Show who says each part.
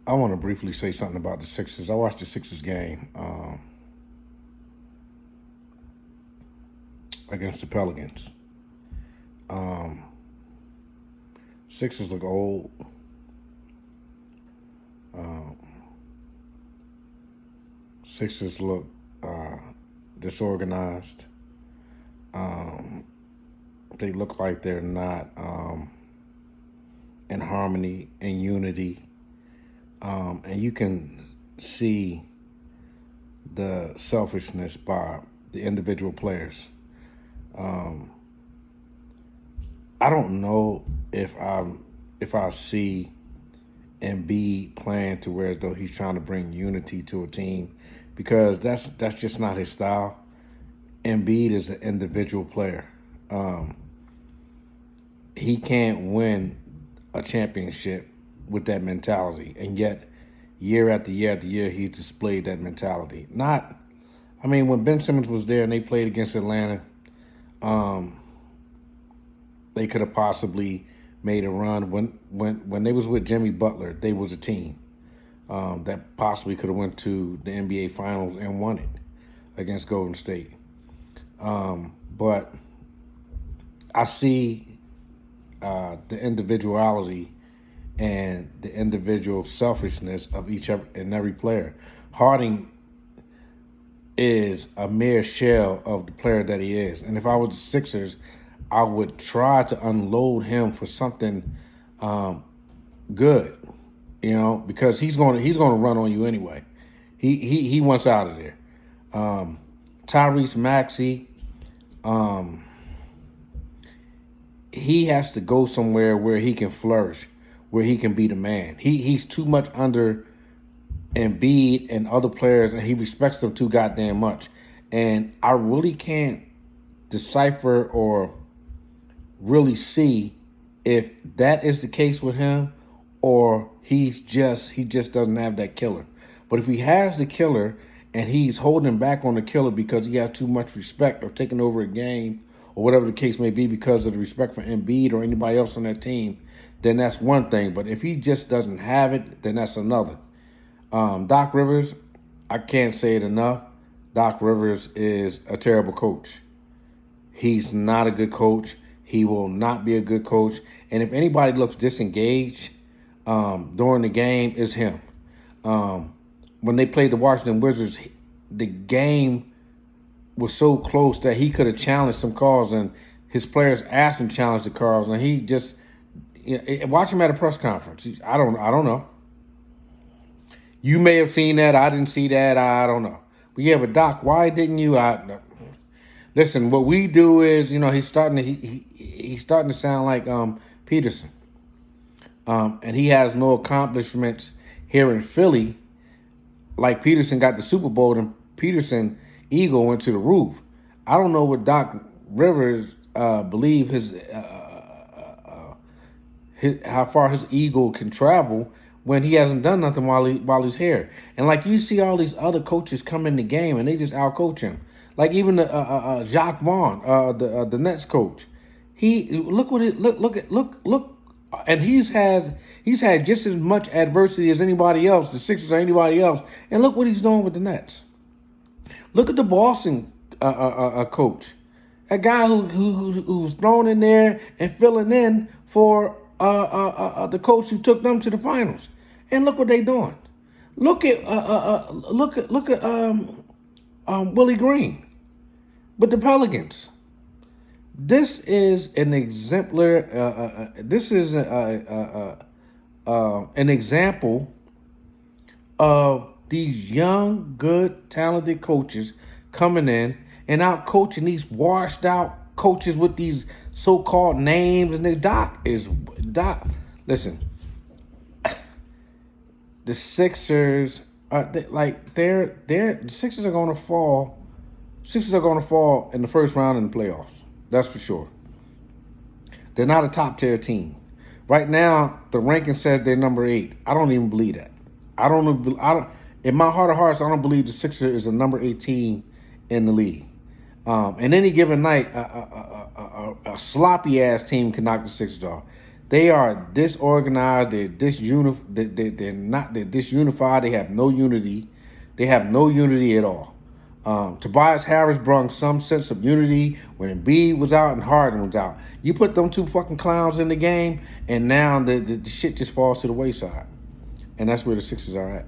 Speaker 1: I want to briefly say something about the Sixers. I watched the Sixers game against the Pelicans. Um, Sixers look old. Um, Sixers look uh, disorganized. Um, they look like they're not in harmony and unity. And you can see the selfishness by the individual players. Um, I don't know if I see Embiid playing to where as though he's trying to bring unity to a team, because that's just not his style. Embiid is an individual player. Um, he can't win a championship with that mentality, and yet year after year after year he's displayed that mentality. Not, I mean, when Ben Simmons was there and they played against Atlanta, um, they could have possibly made a run. When they was with Jimmy Butler, they was a team that possibly could have went to the NBA Finals and won it against Golden State. But I see the individuality and the individual selfishness of each and every player. Harding is a mere shell of the player that he is, and if I was the Sixers, I would try to unload him for something good, because he's going to run on you anyway. He wants out of there. Tyrese Maxey, he has to go somewhere where he can flourish, where he can be the man. He's too much under Embiid and other players, and he respects them too goddamn much. And I really can't decipher or really see if that is the case with him, or he just doesn't have that killer. But if he has the killer and he's holding back on the killer because he has too much respect or taking over a game or whatever the case may be because of the respect for Embiid or anybody else on that team, then that's one thing. But if he just doesn't have it, then that's another. Doc Rivers, I can't say it enough. Doc Rivers is a terrible coach. He's not a good coach. He will not be a good coach. And if anybody looks disengaged during the game, it's him. When they played the Washington Wizards, the game was so close that he could have challenged some calls, and his players asked him to challenge the calls, and he just watch him at a press conference. I don't know. You may have seen that. I didn't see that. I don't know. But yeah, but Doc, why didn't you? Listen, what we do is, he's starting to sound like Peterson, and he has no accomplishments here in Philly. Like Peterson got the Super Bowl, and Peterson ego went to the roof. I don't know what Doc Rivers believe his how far his ego can travel when he hasn't done nothing while he's here. And like you see all these other coaches come in the game and they just outcoach him. Like even the Jacques Vaughn, the Nets coach, he look, and he's had just as much adversity as anybody else, the Sixers or anybody else, and look what he's doing with the Nets. Look at the Boston coach, a guy who's thrown in there and filling in for the coach who took them to the finals, and look what they doing. Look at Willie Green with the Pelicans. This is an exemplar. This is an example of these young, good, talented coaches coming in and out coaching these washed out coaches with these so-called names. And the Doc. Listen, the Sixers the Sixers are going to fall. Sixers are going to fall in the first round in the playoffs. That's for sure. They're not a top tier team. Right now, the ranking says they're number 8. I don't even believe that. I don't. In my heart of hearts, I don't believe the Sixers is a number 8 team in the league. And any given night, a sloppy ass team can knock the Sixers off. They are disorganized. They're disunified. They have no unity. They have no unity at all. Tobias Harris brought some sense of unity when Embiid was out and Harden was out. You put them two fucking clowns in the game, and now the shit just falls to the wayside. And that's where the Sixers are at.